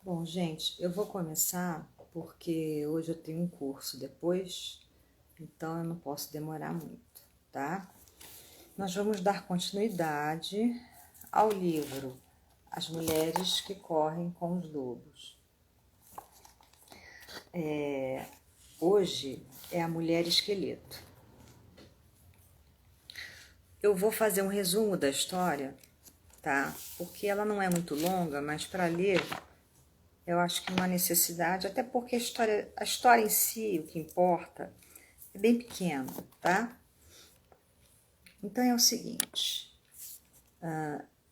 Bom, gente, eu vou começar porque hoje eu tenho um curso depois, então eu não posso demorar muito, tá? Nós vamos dar continuidade ao livro As Mulheres que Correm com os Lobos. Hoje é a Mulher Esqueleto. Eu vou fazer um resumo da história, tá? Porque ela não é muito longa, mas para ler eu acho que uma necessidade, até porque a história em si, o que importa, é bem pequeno, tá? Então é o seguinte,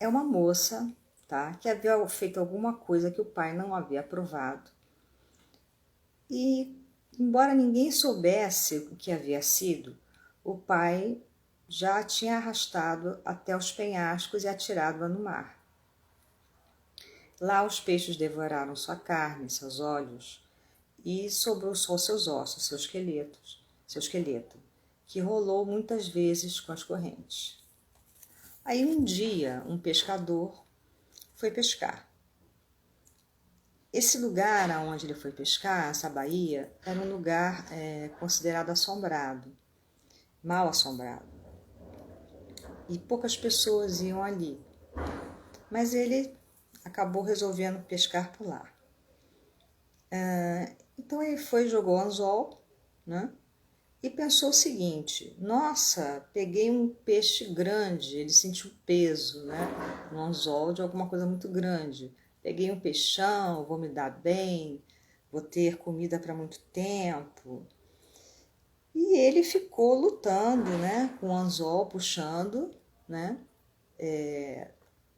é uma moça, tá? Que havia feito alguma coisa que o pai não havia aprovado. E, embora ninguém soubesse o que havia sido, o pai já a tinha arrastado até os penhascos e atirado-a no mar. Lá os peixes devoraram sua carne, seus olhos, e sobrou só seus ossos, seu esqueleto, que rolou muitas vezes com as correntes. Aí um dia um pescador foi pescar. Esse lugar aonde ele foi pescar, essa baía, era um lugar considerado assombrado, mal assombrado. E poucas pessoas iam ali. Mas ele acabou resolvendo pescar por lá. Então ele foi, jogou anzol, né? E pensou o seguinte: nossa, peguei um peixe grande. Ele sentiu peso, né? No anzol de alguma coisa muito grande. Peguei um peixão, vou me dar bem, vou ter comida para muito tempo. E ele ficou lutando, né? Com o anzol puxando, né?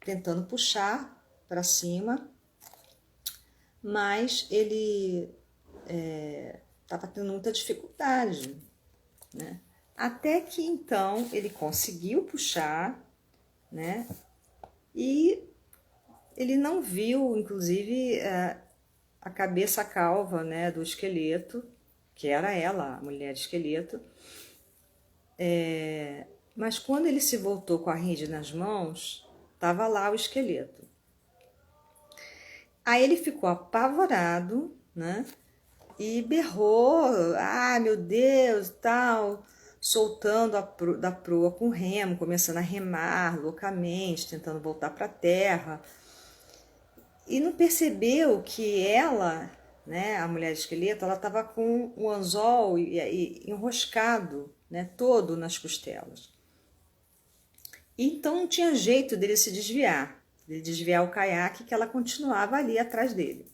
Tentando puxar para cima, mas ele estava tendo muita dificuldade, né? Até que então ele conseguiu puxar, né? E ele não viu, inclusive, a cabeça calva, né, do esqueleto, que era ela, a mulher esqueleto. Mas quando ele se voltou com a rede nas mãos, estava lá o esqueleto. Aí ele ficou apavorado, né? E berrou, ah, meu Deus, tal, soltando da proa com remo, começando a remar loucamente, tentando voltar para a terra. E não percebeu que ela, né, a mulher esqueleto, ela estava com o anzol e enroscado, né, todo nas costelas. Então não tinha jeito dele se desviar, de desviar o caiaque, que ela continuava ali atrás dele.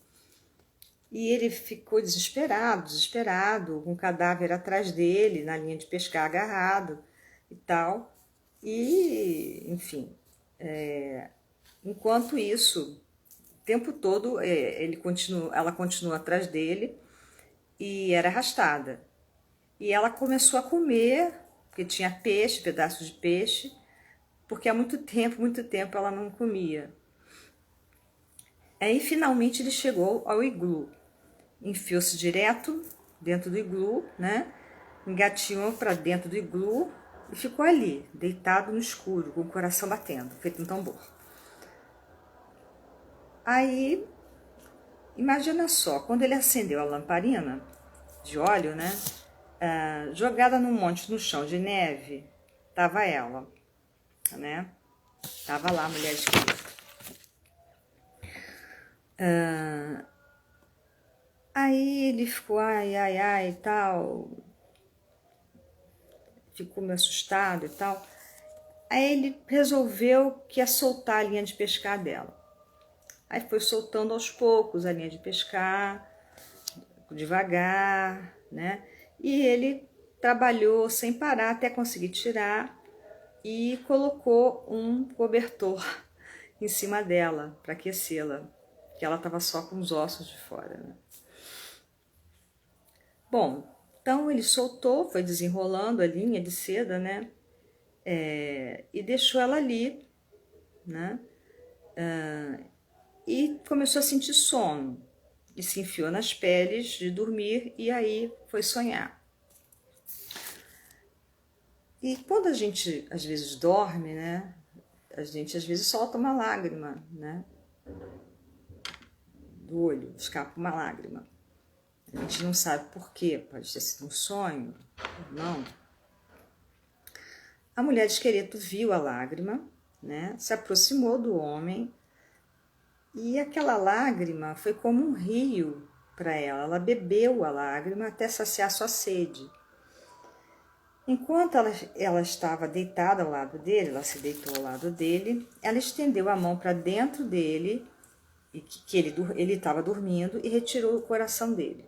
E ele ficou desesperado, com o cadáver atrás dele, na linha de pescar agarrado e tal. E, enfim, enquanto isso, o tempo todo ela continua atrás dele e era arrastada. E ela começou a comer, porque tinha peixe, pedaços de peixe, porque há muito tempo ela não comia. Aí finalmente ele chegou ao iglu. Enfiou-se direto dentro do iglu, né? Engatinhou para dentro do iglu e ficou ali, deitado no escuro, com o coração batendo, feito um tambor. Aí, imagina só, quando ele acendeu a lamparina de óleo, né? Jogada num monte no chão de neve, tava ela, né? Tava lá a mulher esquerda. Aí ele ficou ai, ai, ai e tal, ficou meio assustado e tal. Aí ele resolveu que ia soltar a linha de pescar dela. Aí foi soltando aos poucos a linha de pescar, devagar, né? E ele trabalhou sem parar até conseguir tirar e colocou um cobertor em cima dela para aquecê-la, que ela estava só com os ossos de fora, né? Bom, então ele soltou, foi desenrolando a linha de seda, né? E deixou ela ali, né? E começou a sentir sono. E se enfiou nas peles de dormir e aí foi sonhar. E quando a gente às vezes dorme, né? A gente às vezes solta uma lágrima, né? do olho, escapa uma lágrima. A gente não sabe por quê, pode ter sido um sonho, não. A mulher de esqueleto viu a lágrima, né, se aproximou do homem e aquela lágrima foi como um rio para ela. Ela bebeu a lágrima até saciar sua sede. Enquanto ela estava deitada ao lado dele, ela se deitou ao lado dele, ela estendeu a mão para dentro dele, que ele estava dormindo, e retirou o coração dele.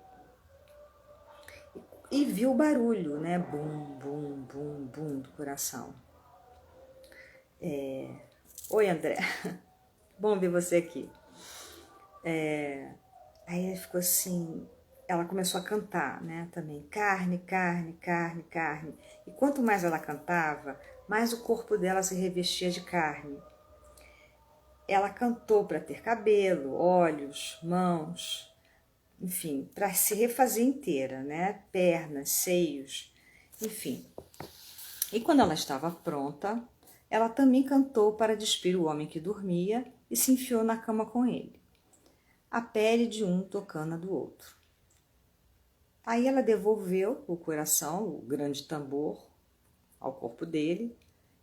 E viu o barulho, né? Bum, bum, bum, bum do coração. Oi, André. Bom ver você aqui. Aí ele ficou assim, ela começou a cantar, né? Também, carne, carne, carne, carne. E quanto mais ela cantava, mais o corpo dela se revestia de carne. Ela cantou para ter cabelo, olhos, mãos, enfim, para se refazer inteira, né? Pernas, seios, enfim. E quando ela estava pronta, ela também cantou para despir o homem que dormia e se enfiou na cama com ele, a pele de um tocando a do outro. Aí ela devolveu o coração, o grande tambor, ao corpo dele,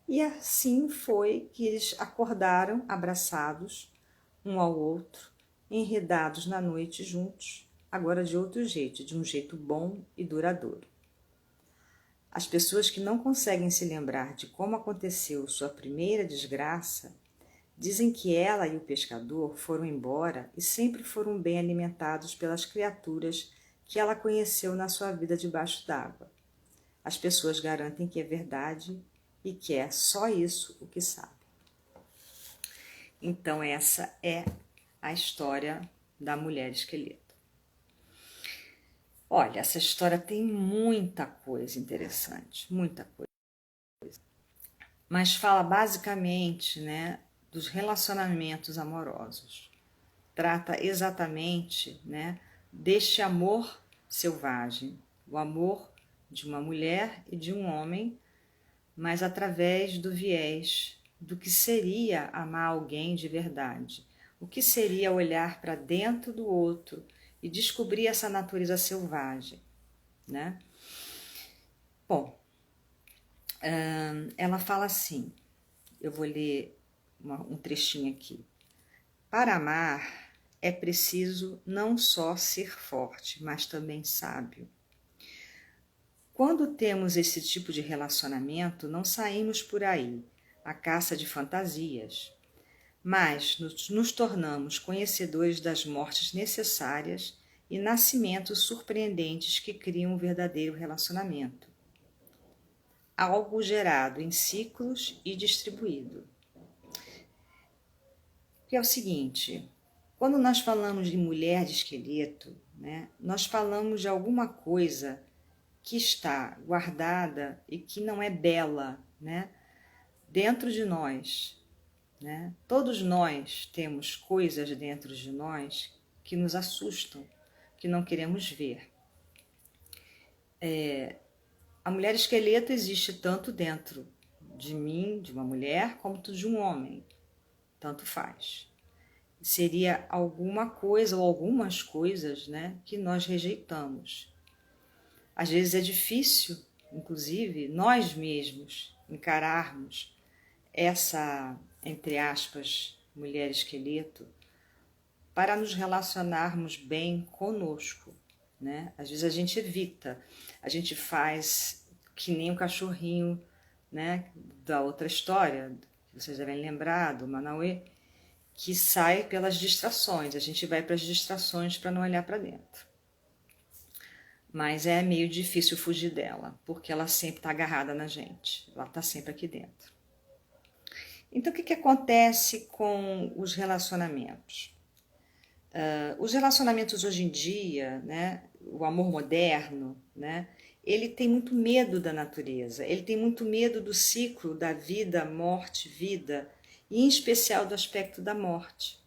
e assim foi que eles acordaram abraçados um ao outro, enredados na noite juntos, agora de outro jeito, de um jeito bom e duradouro. As pessoas que não conseguem se lembrar de como aconteceu sua primeira desgraça dizem que ela e o pescador foram embora e sempre foram bem alimentados pelas criaturas que ela conheceu na sua vida debaixo d'água. As pessoas garantem que é verdade e que é só isso o que sabem. Então essa é a história da mulher esqueleto. Olha, essa história tem muita coisa interessante, muita coisa. Mas fala basicamente, né, dos relacionamentos amorosos. Trata exatamente, né, deste amor selvagem, o amor de uma mulher e de um homem, mas através do viés do que seria amar alguém de verdade. O que seria olhar para dentro do outro e descobrir essa natureza selvagem, né? Bom, ela fala assim, eu vou ler um trechinho aqui. Para amar é preciso não só ser forte, mas também sábio. Quando temos esse tipo de relacionamento, não saímos por aí à caça de fantasias, mas nos tornamos conhecedores das mortes necessárias e nascimentos surpreendentes que criam um verdadeiro relacionamento. Algo gerado em ciclos e distribuído. Que é o seguinte, quando nós falamos de mulher de esqueleto, né, nós falamos de alguma coisa que está guardada e que não é bela, né, dentro de nós, né? Todos nós temos coisas dentro de nós que nos assustam, que não queremos ver. A mulher esqueleto existe tanto dentro de mim, de uma mulher, como de um homem. Tanto faz. Seria alguma coisa ou algumas coisas, né, que nós rejeitamos. Às vezes é difícil, inclusive, nós mesmos encararmos essa, entre aspas, mulher esqueleto, para nos relacionarmos bem conosco, né? Às vezes a gente evita, a gente faz que nem o cachorrinho, né, da outra história, que vocês devem lembrar, do Manauê, que sai pelas distrações, a gente vai para as distrações para não olhar para dentro. Mas é meio difícil fugir dela, porque ela sempre está agarrada na gente, ela está sempre aqui dentro. Então, o que acontece com os relacionamentos? Os relacionamentos hoje em dia, né, o amor moderno, né, ele tem muito medo da natureza, ele tem muito medo do ciclo da vida, morte, vida, e em especial do aspecto da morte.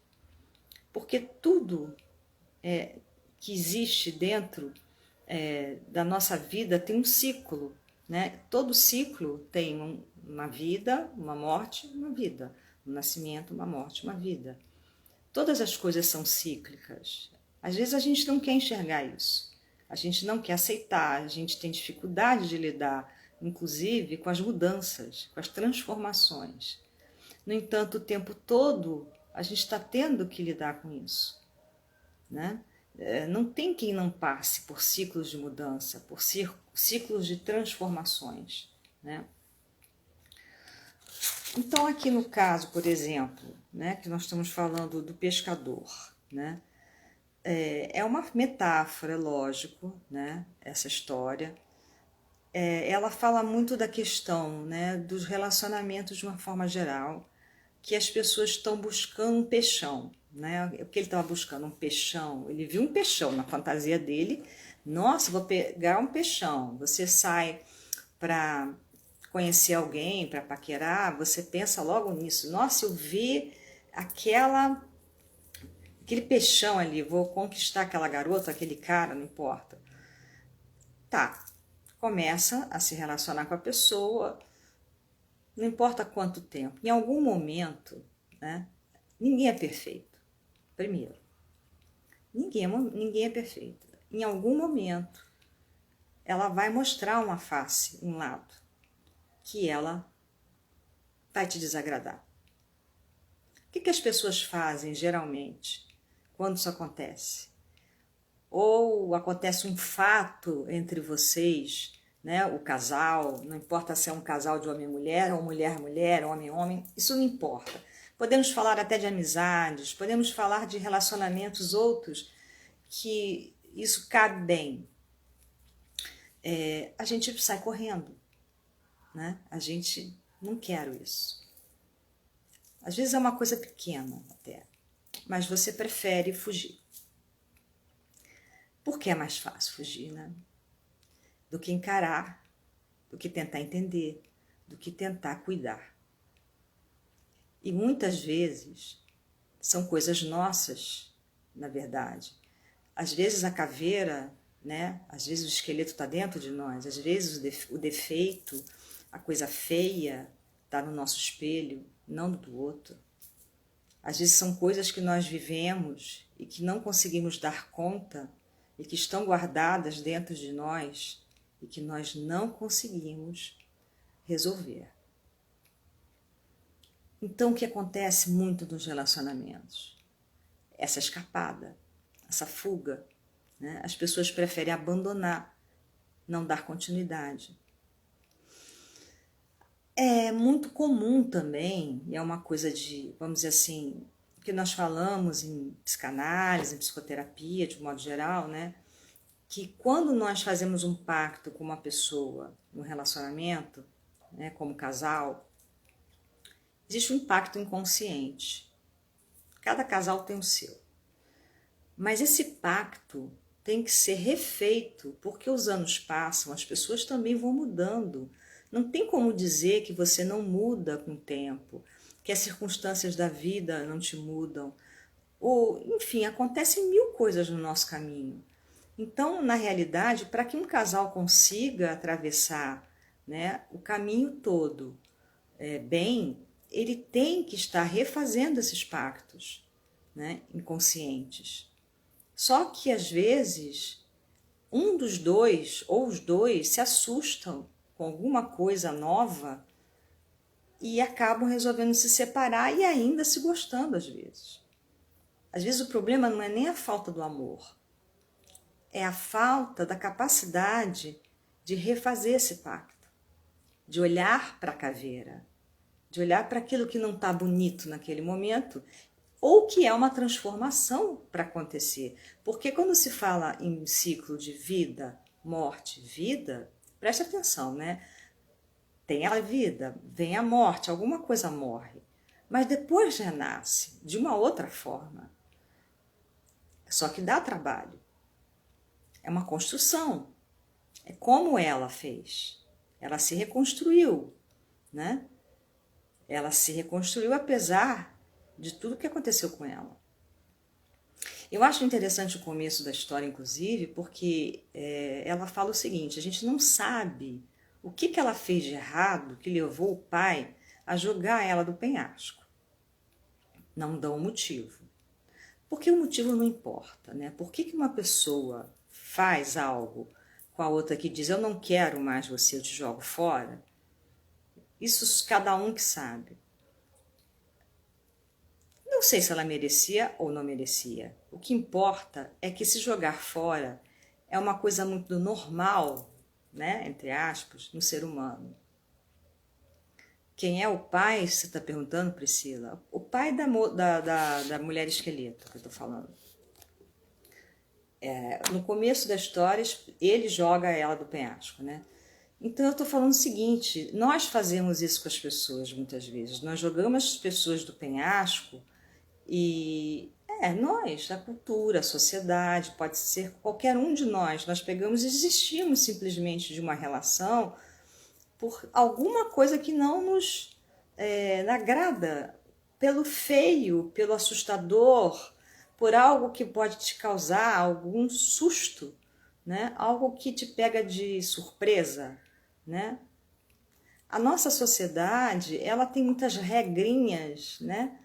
Porque tudo que existe dentro da nossa vida tem um ciclo, né? Todo ciclo tem uma vida, uma morte, uma vida. Um nascimento, uma morte, uma vida. Todas as coisas são cíclicas. Às vezes a gente não quer enxergar isso. A gente não quer aceitar, a gente tem dificuldade de lidar, inclusive com as mudanças, com as transformações. No entanto, o tempo todo a gente está tendo que lidar com isso, né? Não tem quem não passe por ciclos de mudança, por ciclos de transformações, né? Então, aqui no caso, por exemplo, né, que nós estamos falando do pescador, né? É uma metáfora, lógico, né, essa história. Ela fala muito da questão, né, dos relacionamentos de uma forma geral, que as pessoas estão buscando um peixão, né? O que ele estava buscando? Um peixão. Ele viu um peixão na fantasia dele. Nossa, vou pegar um peixão. Você sai para conhecer alguém, para paquerar, você pensa logo nisso. Nossa, eu vi aquele peixão ali, vou conquistar aquela garota, aquele cara, não importa. Tá, começa a se relacionar com a pessoa, não importa quanto tempo. Em algum momento, né, ninguém é perfeito. Primeiro, ninguém é perfeito. Em algum momento, ela vai mostrar uma face, um lado, que ela vai te desagradar. O que as pessoas fazem, geralmente, quando isso acontece? Ou acontece um fato entre vocês, né, o casal, não importa se é um casal de homem e mulher, ou mulher-mulher, homem-homem, isso não importa. Podemos falar até de amizades, podemos falar de relacionamentos outros que isso cabe bem. A gente sai correndo, né? A gente não quer isso. Às vezes é uma coisa pequena até, mas você prefere fugir. Porque é mais fácil fugir, né? Do que encarar, do que tentar entender, do que tentar cuidar. E muitas vezes são coisas nossas, na verdade. Às vezes a caveira, né? Às vezes o esqueleto está dentro de nós, às vezes o defeito, a coisa feia está no nosso espelho, não do outro. Às vezes são coisas que nós vivemos e que não conseguimos dar conta e que estão guardadas dentro de nós e que nós não conseguimos resolver. Então, o que acontece muito nos relacionamentos? Essa escapada, essa fuga, né? As pessoas preferem abandonar, não dar continuidade. É muito comum também, e é uma coisa de, vamos dizer assim, que nós falamos em psicanálise, em psicoterapia, de modo geral, né? Que quando nós fazemos um pacto com uma pessoa no relacionamento, né, como casal, existe um pacto inconsciente. Cada casal tem o seu. Mas esse pacto tem que ser refeito, porque os anos passam, as pessoas também vão mudando. Não tem como dizer que você não muda com o tempo, que as circunstâncias da vida não te mudam. Ou, enfim, acontecem mil coisas no nosso caminho. Então, na realidade, para que um casal consiga atravessar, né, o caminho todo bem, ele tem que estar refazendo esses pactos, né, inconscientes. Só que, às vezes, um dos dois ou os dois se assustam com alguma coisa nova e acabam resolvendo se separar e ainda se gostando às vezes. Às vezes o problema não é nem a falta do amor, é a falta da capacidade de refazer esse pacto, de olhar para a caveira, de olhar para aquilo que não está bonito naquele momento, ou que é uma transformação para acontecer. Porque quando se fala em ciclo de vida, morte, vida, preste atenção, né? Tem a vida, vem a morte, alguma coisa morre, mas depois renasce de uma outra forma. Só que dá trabalho. É uma construção. É como ela fez. Ela se reconstruiu, né? Ela se reconstruiu apesar de tudo que aconteceu com ela. Eu acho interessante o começo da história, inclusive, porque ela fala o seguinte: a gente não sabe o que ela fez de errado que levou o pai a jogar ela do penhasco. Não dão motivo. Porque o motivo não importa, né? Por que uma pessoa faz algo com a outra que diz, eu não quero mais você, eu te jogo fora? Isso cada um que sabe. Não sei se ela merecia ou não merecia. O que importa é que se jogar fora é uma coisa muito normal, né, entre aspas, no ser humano. Quem é o pai, você está perguntando, Priscila? O pai da mulher esqueleto que eu estou falando. No começo da história, ele joga ela do penhasco, né? Então eu estou falando o seguinte, nós fazemos isso com as pessoas muitas vezes. Nós jogamos as pessoas do penhasco e nós, a cultura, a sociedade, pode ser qualquer um de nós pegamos e desistimos simplesmente de uma relação por alguma coisa que não nos agrada, pelo feio, pelo assustador, por algo que pode te causar algum susto, né? Algo que te pega de surpresa, né? A nossa sociedade, ela tem muitas regrinhas, né?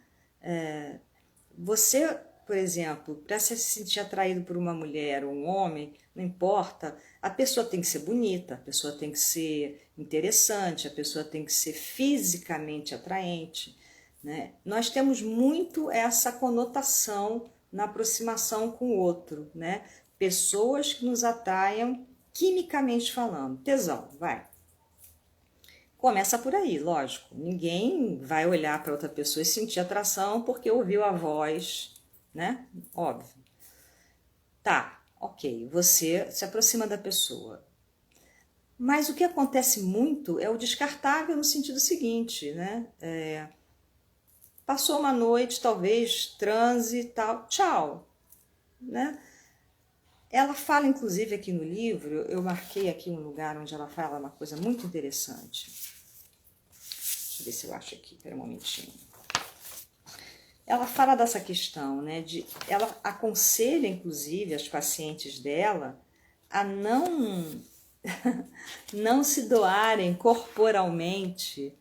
Você, por exemplo, para se sentir atraído por uma mulher ou um homem, não importa, a pessoa tem que ser bonita, a pessoa tem que ser interessante, a pessoa tem que ser fisicamente atraente, né? Nós temos muito essa conotação na aproximação com o outro, né? Pessoas que nos atraiam quimicamente falando. Tesão, vai. Começa por aí, lógico. Ninguém vai olhar para outra pessoa e sentir atração porque ouviu a voz, né? Óbvio. Tá, ok, você se aproxima da pessoa. Mas o que acontece muito é o descartável no sentido seguinte, né? Passou uma noite, talvez, transe e tal, tchau, né? Ela fala, inclusive, aqui no livro, eu marquei aqui um lugar onde ela fala uma coisa muito interessante. Deixa eu ver se eu acho aqui, espera um momentinho. Ela fala dessa questão, né? Ela aconselha, inclusive, as pacientes dela a não se doarem corporalmente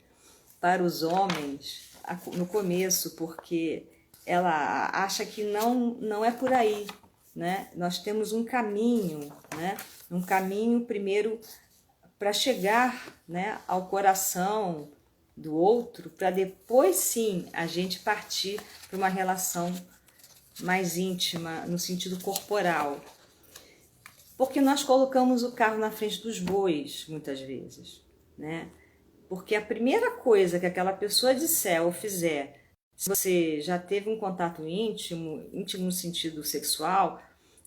para os homens no começo, porque ela acha que não é por aí, né? Nós temos um caminho, né? Um caminho primeiro para chegar, né, ao coração do outro, para depois sim a gente partir para uma relação mais íntima no sentido corporal. Porque nós colocamos o carro na frente dos bois, muitas vezes, né? Porque a primeira coisa que aquela pessoa disser ou fizer, se você já teve um contato íntimo, íntimo no sentido sexual,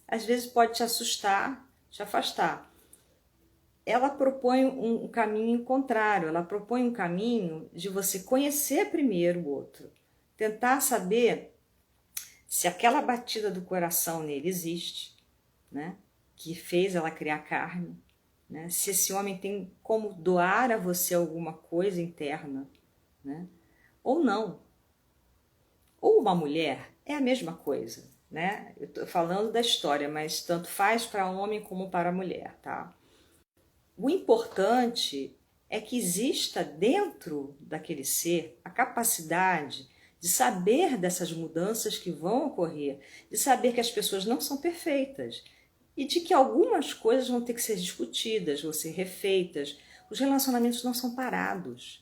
às vezes pode te assustar, te afastar. Ela propõe um caminho contrário, ela propõe um caminho de você conhecer primeiro o outro, tentar saber se aquela batida do coração nele existe, né? Que fez ela criar carne, né? Se esse homem tem como doar a você alguma coisa interna, né? Ou não. Ou uma mulher, é a mesma coisa, né? Eu estou falando da história, mas tanto faz para homem como para mulher, tá? O importante é que exista dentro daquele ser a capacidade de saber dessas mudanças que vão ocorrer, de saber que as pessoas não são perfeitas e de que algumas coisas vão ter que ser discutidas, vão ser refeitas. Os relacionamentos não são parados,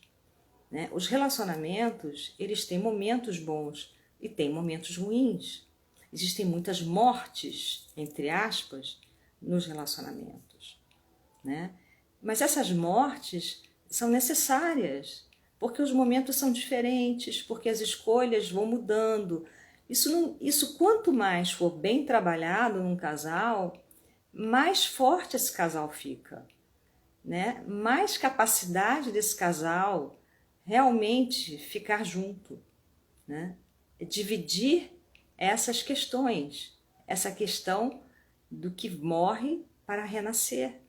né? Os relacionamentos, eles têm momentos bons e têm momentos ruins. Existem muitas mortes, entre aspas, nos relacionamentos, né? Mas essas mortes são necessárias, porque os momentos são diferentes, porque as escolhas vão mudando. Isso quanto mais for bem trabalhado num casal, mais forte esse casal fica, né? Mais capacidade desse casal realmente ficar junto, né? Dividir essas questões, essa questão do que morre para renascer,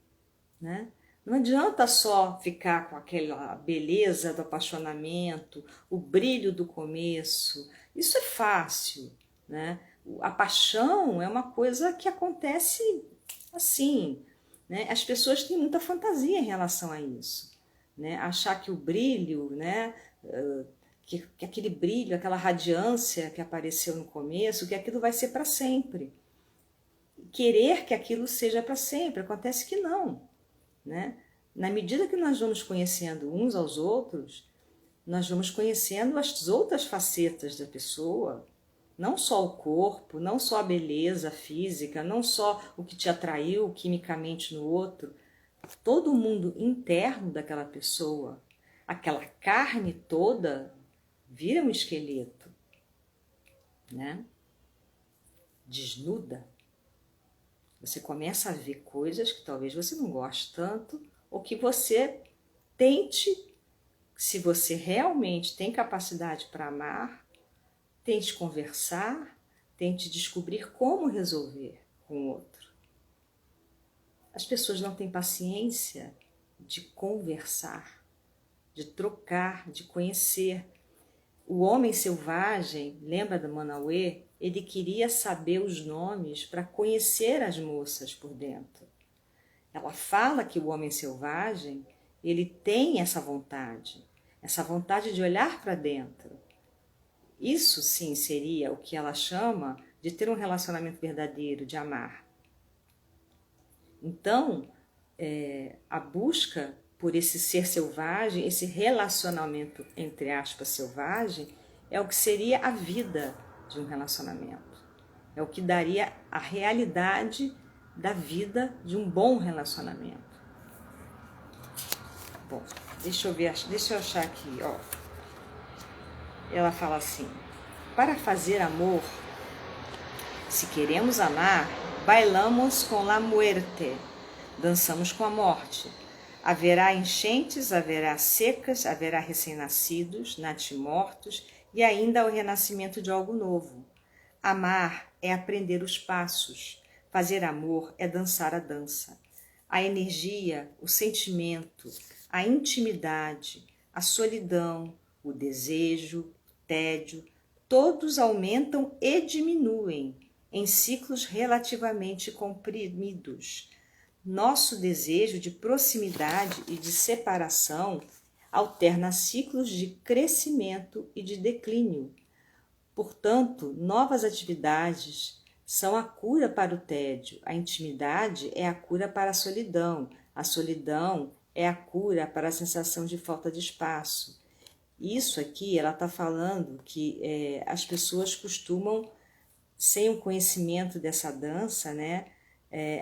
né? Não adianta só ficar com aquela beleza do apaixonamento, o brilho do começo. Isso é fácil, né? A paixão é uma coisa que acontece assim, né? As pessoas têm muita fantasia em relação a isso, né? Achar que o brilho, né, que aquele brilho, aquela radiância que apareceu no começo, que aquilo vai ser para sempre. Querer que aquilo seja para sempre, acontece que não, né? Na medida que nós vamos conhecendo uns aos outros, nós vamos conhecendo as outras facetas da pessoa, não só o corpo, não só a beleza física, não só o que te atraiu quimicamente no outro, todo o mundo interno daquela pessoa, aquela carne toda vira um esqueleto, né? Desnuda. Você começa a ver coisas que talvez você não goste tanto, ou que você tente, se você realmente tem capacidade para amar, tente conversar, tente descobrir como resolver com o outro. As pessoas não têm paciência de conversar, de trocar, de conhecer. O homem selvagem, lembra do Manauê? Ele queria saber os nomes para conhecer as moças por dentro. Ela fala que o homem selvagem, ele tem essa vontade de olhar para dentro. Isso sim seria o que ela chama de ter um relacionamento verdadeiro, de amar. Então, a busca por esse ser selvagem, esse relacionamento, entre aspas, selvagem, é o que seria a vida de um relacionamento. É o que daria a realidade da vida de um bom relacionamento. Bom, deixa eu achar aqui, ó. Ela fala assim: para fazer amor, se queremos amar, bailamos com la muerte, dançamos com a morte. Haverá enchentes, haverá secas, haverá recém-nascidos, natimortos e ainda o renascimento de algo novo. Amar é aprender os passos, fazer amor é dançar a dança. A energia, o sentimento, a intimidade, a solidão, o desejo, o tédio, todos aumentam e diminuem em ciclos relativamente comprimidos. Nosso desejo de proximidade e de separação alterna ciclos de crescimento e de declínio. Portanto, novas atividades são a cura para o tédio, a intimidade é a cura para a solidão é a cura para a sensação de falta de espaço. Isso aqui, ela está falando que as pessoas costumam, sem o conhecimento dessa dança, né,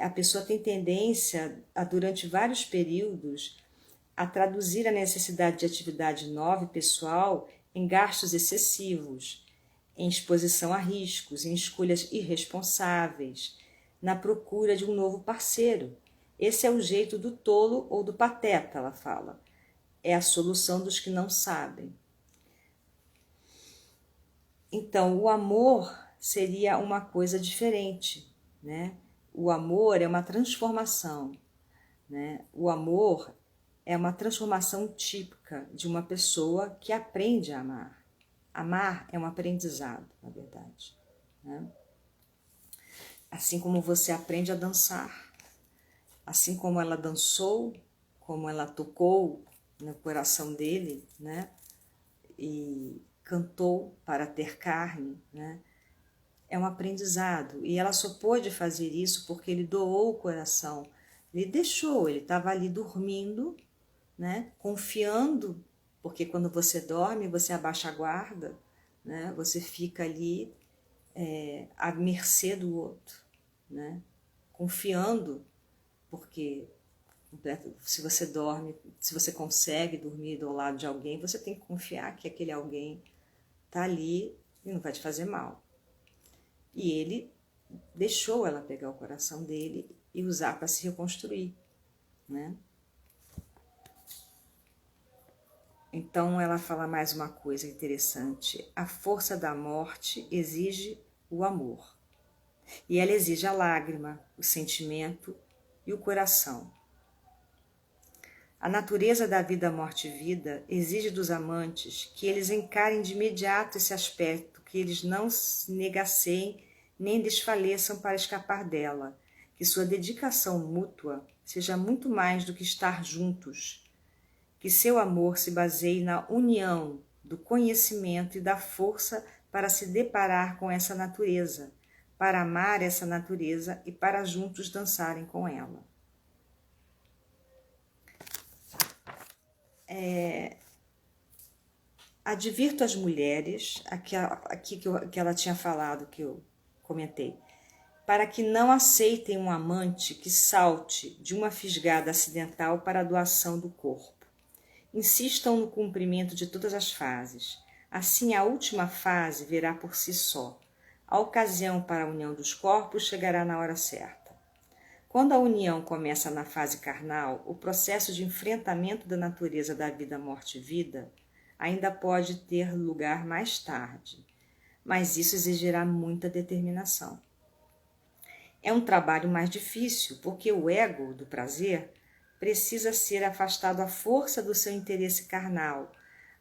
a pessoa tem tendência, durante vários períodos, a traduzir a necessidade de atividade nova e pessoal em gastos excessivos, em exposição a riscos, em escolhas irresponsáveis, na procura de um novo parceiro. Esse é o jeito do tolo ou do pateta, ela fala. É a solução dos que não sabem. Então, o amor seria uma coisa diferente, né? O amor é uma transformação, né? O amor é uma transformação típica de uma pessoa que aprende a amar. Amar é um aprendizado, na verdade, né? Assim como você aprende a dançar, assim como ela dançou, como ela tocou no coração dele, né? E cantou para ter carne, né? É um aprendizado. E ela só pôde fazer isso porque ele doou o coração. Ele deixou, ele estava ali dormindo, né? Confiando, porque quando você dorme, você abaixa a guarda, né? Você fica ali à mercê do outro, né? Confiando, porque se você dorme, se você consegue dormir do lado de alguém, você tem que confiar que aquele alguém está ali e não vai te fazer mal. E ele deixou ela pegar o coração dele e usar para se reconstruir, né? Então ela fala mais uma coisa interessante: a força da morte exige o amor. E ela exige a lágrima, o sentimento e o coração. A natureza da vida, morte e vida exige dos amantes que eles encarem de imediato esse aspecto, que eles não se negaceiem nem desfaleçam para escapar dela, que sua dedicação mútua seja muito mais do que estar juntos, que seu amor se baseie na união do conhecimento e da força para se deparar com essa natureza, para amar essa natureza e para juntos dançarem com ela. Advirto as mulheres, aqui que ela tinha falado, que eu comentei, para que não aceitem um amante que salte de uma fisgada acidental para a doação do corpo. Insistam no cumprimento de todas as fases. Assim, a última fase virá por si só. A ocasião para a união dos corpos chegará na hora certa. Quando a união começa na fase carnal, o processo de enfrentamento da natureza da vida, morte e vida ainda pode ter lugar mais tarde, mas isso exigirá muita determinação. É um trabalho mais difícil, porque o ego do prazer precisa ser afastado à força do seu interesse carnal,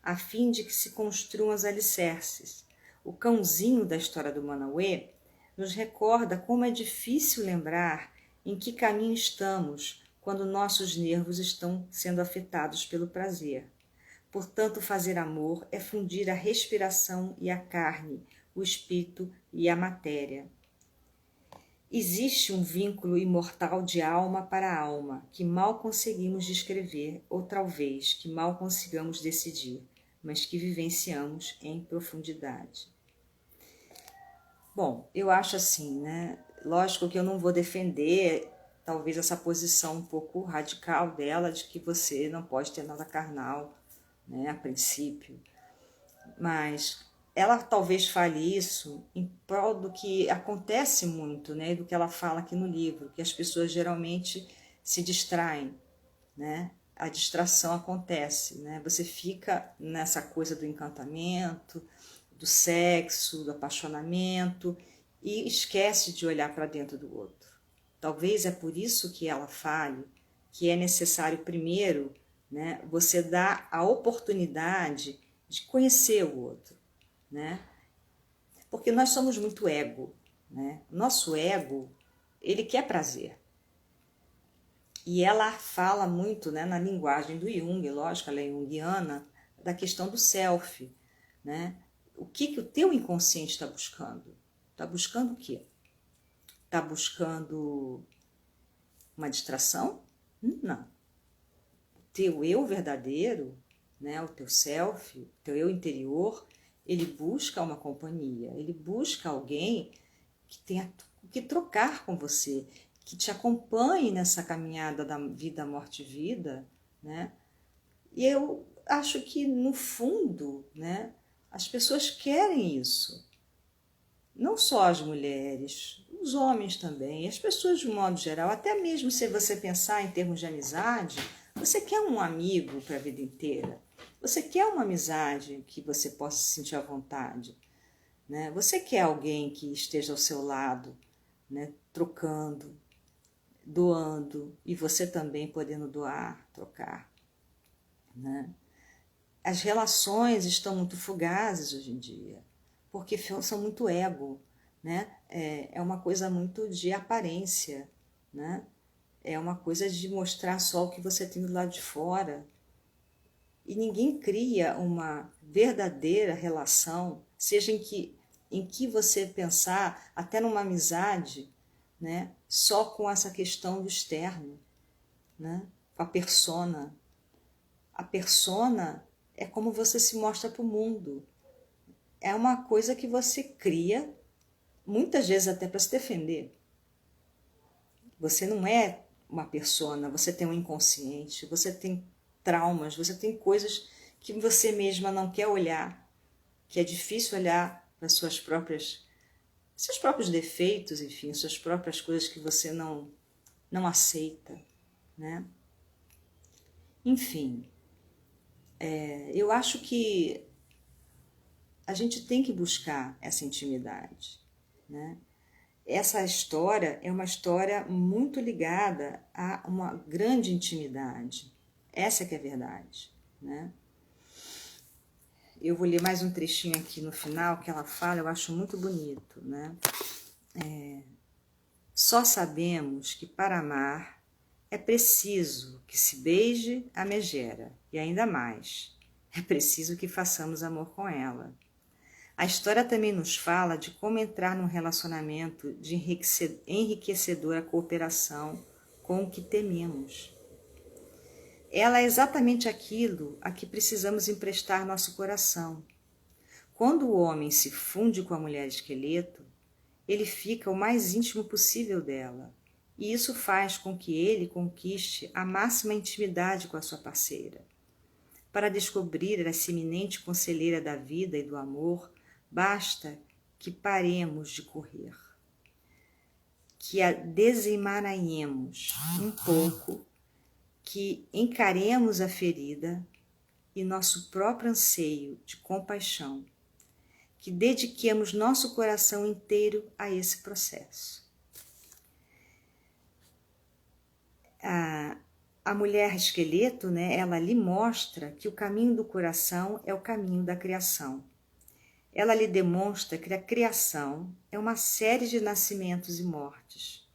a fim de que se construam os alicerces. O cãozinho da história do Manauê nos recorda como é difícil lembrar em que caminho estamos quando nossos nervos estão sendo afetados pelo prazer. Portanto, fazer amor é fundir a respiração e a carne, o espírito e a matéria. Existe um vínculo imortal de alma para alma que mal conseguimos descrever, ou talvez que mal consigamos decidir, mas que vivenciamos em profundidade. Bom, eu acho assim, né? Lógico que eu não vou defender talvez essa posição um pouco radical dela de que você não pode ter nada carnal, né, a princípio, mas ela talvez fale isso em prol do que acontece muito, né, do que ela fala aqui no livro, que as pessoas geralmente se distraem, né, a distração acontece, né, você fica nessa coisa do encantamento, do sexo, do apaixonamento e esquece de olhar para dentro do outro. Talvez é por isso que ela fale que é necessário primeiro, né, você dá a oportunidade de conhecer o outro, né? Porque nós somos muito ego, né? Nosso ego, ele quer prazer. E ela fala muito, né, na linguagem do Jung, lógico, ela é junguiana, da questão do self, né? O que o teu inconsciente está buscando? Está buscando o quê? Está buscando uma distração? Não. Teu eu verdadeiro, né, o teu self, o teu eu interior, ele busca uma companhia, ele busca alguém que tenha o que trocar com você, que te acompanhe nessa caminhada da vida, morte e vida, né? E eu acho que no fundo, né, as pessoas querem isso. Não só as mulheres, os homens também, as pessoas de um modo geral, até mesmo se você pensar em termos de amizade, você quer um amigo para a vida inteira. Você quer uma amizade que você possa se sentir à vontade, né? Você quer alguém que esteja ao seu lado, né? Trocando, doando, e você também podendo doar, trocar, né? As relações estão muito fugazes hoje em dia, porque são muito ego, né? É uma coisa muito de aparência, né? É uma coisa de mostrar só o que você tem do lado de fora. E ninguém cria uma verdadeira relação, seja em que você pensar, até numa amizade, né, só com essa questão do externo, né, com a persona. A persona é como você se mostra para o mundo. É uma coisa que você cria, muitas vezes até para se defender. Você não é uma persona, você tem um inconsciente, você tem traumas, você tem coisas que você mesma não quer olhar, que é difícil olhar para seus próprios defeitos, enfim, suas próprias coisas que você não aceita, né? Enfim, eu acho que a gente tem que buscar essa intimidade, né? Essa história é uma história muito ligada a uma grande intimidade. Essa que é a verdade, né? Eu vou ler mais um trechinho aqui no final que ela fala, eu acho muito bonito, né? Só sabemos que para amar é preciso que se beije a megera, e ainda mais, é preciso que façamos amor com ela. A história também nos fala de como entrar num relacionamento de enriquecedora cooperação com o que tememos. Ela é exatamente aquilo a que precisamos emprestar nosso coração. Quando o homem se funde com a mulher esqueleto, ele fica o mais íntimo possível dela, e isso faz com que ele conquiste a máxima intimidade com a sua parceira. Para descobrir essa eminente conselheira da vida e do amor, basta que paremos de correr, que a desemaranhemos um pouco, que encaremos a ferida e nosso próprio anseio de compaixão, que dediquemos nosso coração inteiro a esse processo. A mulher esqueleto, né, ela lhe mostra que o caminho do coração é o caminho da criação. Ela lhe demonstra que a criação é uma série de nascimentos e mortes.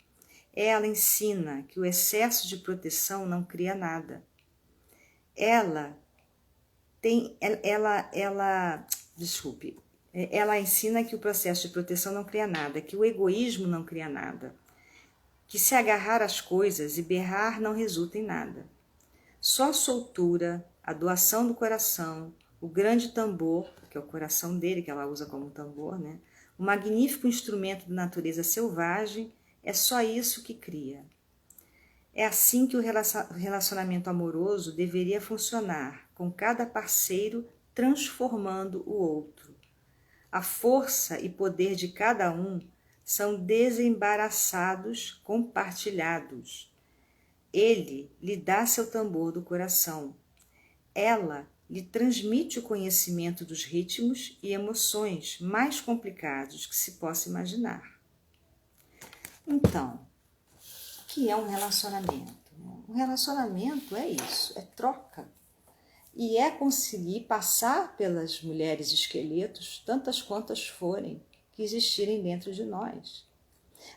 Ela ensina que o excesso de proteção não cria nada. Ela ensina que o processo de proteção não cria nada, que o egoísmo não cria nada, que se agarrar às coisas e berrar não resulta em nada. Só a soltura, a doação do coração, o grande tambor, que é o coração dele, que ela usa como tambor, né? O magnífico instrumento da natureza selvagem, é só isso que cria. É assim que o relacionamento amoroso deveria funcionar, com cada parceiro transformando o outro. A força e poder de cada um são desembaraçados, compartilhados. Ele lhe dá seu tambor do coração. Ela lhe transmite o conhecimento dos ritmos e emoções mais complicados que se possa imaginar. Então, o que é um relacionamento? Um relacionamento é isso, é troca. E é conseguir passar pelas mulheres esqueletos, tantas quantas forem, que existirem dentro de nós.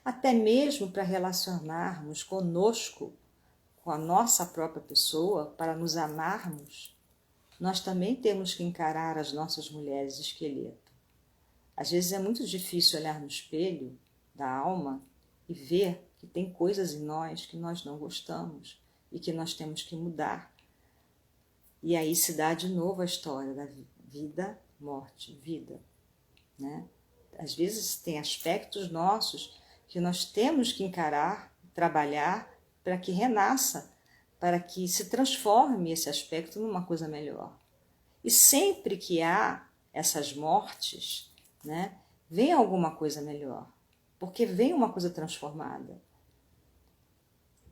Até mesmo para relacionarmos conosco, com a nossa própria pessoa, para nos amarmos, nós também temos que encarar as nossas mulheres esqueleto. Às vezes é muito difícil olhar no espelho da alma e ver que tem coisas em nós que nós não gostamos e que nós temos que mudar. E aí se dá de novo a história da vida, morte, vida, né? Às vezes tem aspectos nossos que nós temos que encarar, trabalhar para que renasça, para que se transforme esse aspecto numa coisa melhor. E sempre que há essas mortes, né, vem alguma coisa melhor, porque vem uma coisa transformada.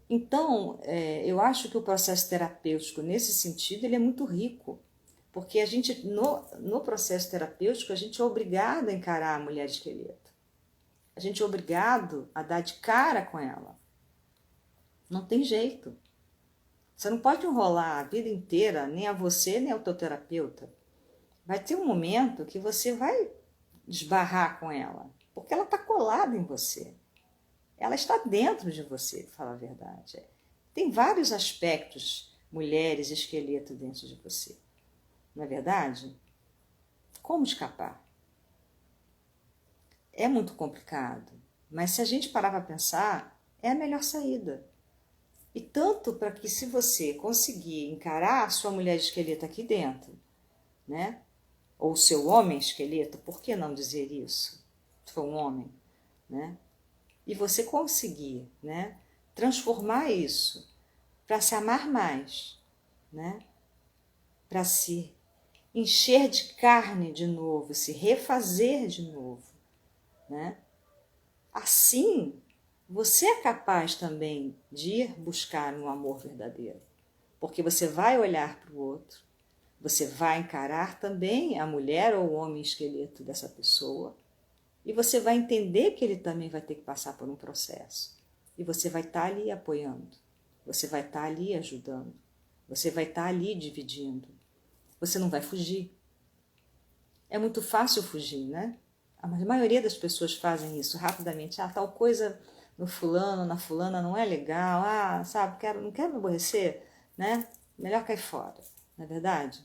Então, eu acho que o processo terapêutico, nesse sentido, ele é muito rico, porque a gente, no processo terapêutico, a gente é obrigado a encarar a mulher esqueleto. A gente é obrigado a dar de cara com ela. Não tem jeito. Você não pode enrolar a vida inteira, nem a você, nem ao teu terapeuta. Vai ter um momento que você vai esbarrar com ela, porque ela está colada em você. Ela está dentro de você, para falar a verdade. Tem vários aspectos, mulheres, esqueleto dentro de você. Não é verdade? Como escapar? É muito complicado, mas se a gente parar para pensar, é a melhor saída. E tanto para que, se você conseguir encarar a sua mulher esqueleto aqui dentro, né? Ou o seu homem esqueleto, por que não dizer isso? Se for um homem, né? E você conseguir, né, transformar isso para se amar mais, né? Para se encher de carne de novo, se refazer de novo, né? Assim, você é capaz também de ir buscar um amor verdadeiro, porque você vai olhar para o outro, você vai encarar também a mulher ou o homem esqueleto dessa pessoa, e você vai entender que ele também vai ter que passar por um processo. E você vai estar ali apoiando, você vai estar ali ajudando, você vai estar ali dividindo. Você não vai fugir. É muito fácil fugir, né? A maioria das pessoas fazem isso rapidamente. Tal coisa no fulano, na fulana não é legal. Sabe, não quero me aborrecer, né? Melhor cair fora, não é verdade?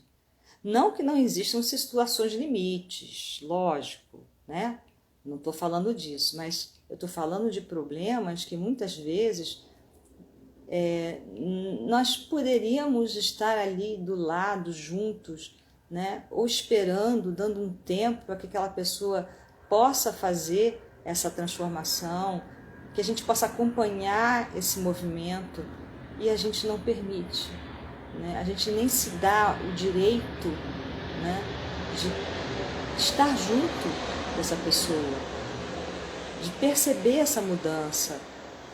Não que não existam situações limites, lógico, né? Não estou falando disso, mas eu estou falando de problemas que muitas vezes nós poderíamos estar ali do lado, juntos, né? Ou esperando, dando um tempo para que aquela pessoa possa fazer essa transformação, que a gente possa acompanhar esse movimento e a gente não permite, né? A gente nem se dá o direito, né, de estar junto dessa pessoa, de perceber essa mudança,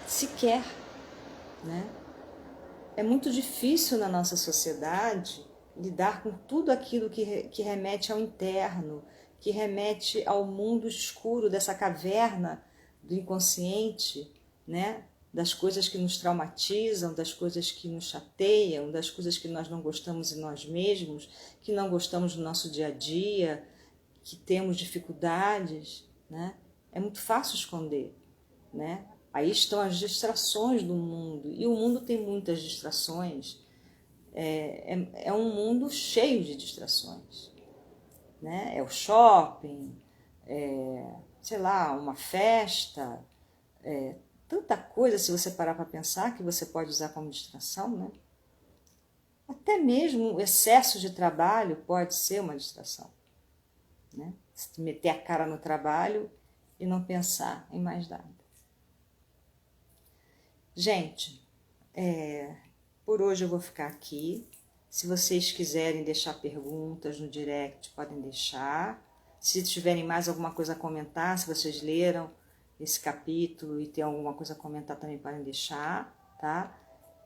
sequer, né? É muito difícil na nossa sociedade lidar com tudo aquilo que remete ao interno, que remete ao mundo escuro dessa caverna do inconsciente, né? Das coisas que nos traumatizam, das coisas que nos chateiam, das coisas que nós não gostamos em nós mesmos, que não gostamos do nosso dia a dia, que temos dificuldades, né? É muito fácil esconder, né? Aí estão as distrações do mundo, e o mundo tem muitas distrações, é um mundo cheio de distrações, né? É o shopping, sei lá, uma festa, tanta coisa, se você parar para pensar, que você pode usar como distração, né? Até mesmo o excesso de trabalho pode ser uma distração, né? Se meter a cara no trabalho e não pensar em mais nada. Gente, por hoje eu vou ficar aqui. Se vocês quiserem deixar perguntas no direct, podem deixar. Se tiverem mais alguma coisa a comentar, se vocês leram esse capítulo e tem alguma coisa a comentar, também podem deixar, tá?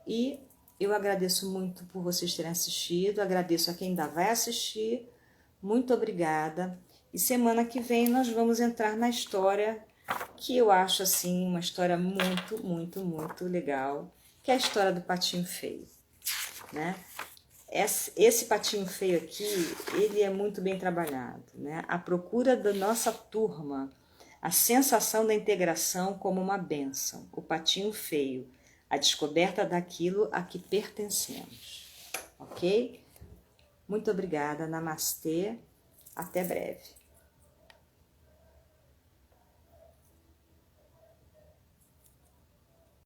E eu agradeço muito por vocês terem assistido, agradeço a quem ainda vai assistir. Muito obrigada. E semana que vem nós vamos entrar na história que eu acho assim uma história muito, muito, muito legal, que é a história do patinho feio, né? Esse patinho feio aqui, ele é muito bem trabalhado, né? A procura da nossa turma, a sensação da integração como uma bênção, o patinho feio, a descoberta daquilo a que pertencemos, ok? Muito obrigada, namastê, até breve.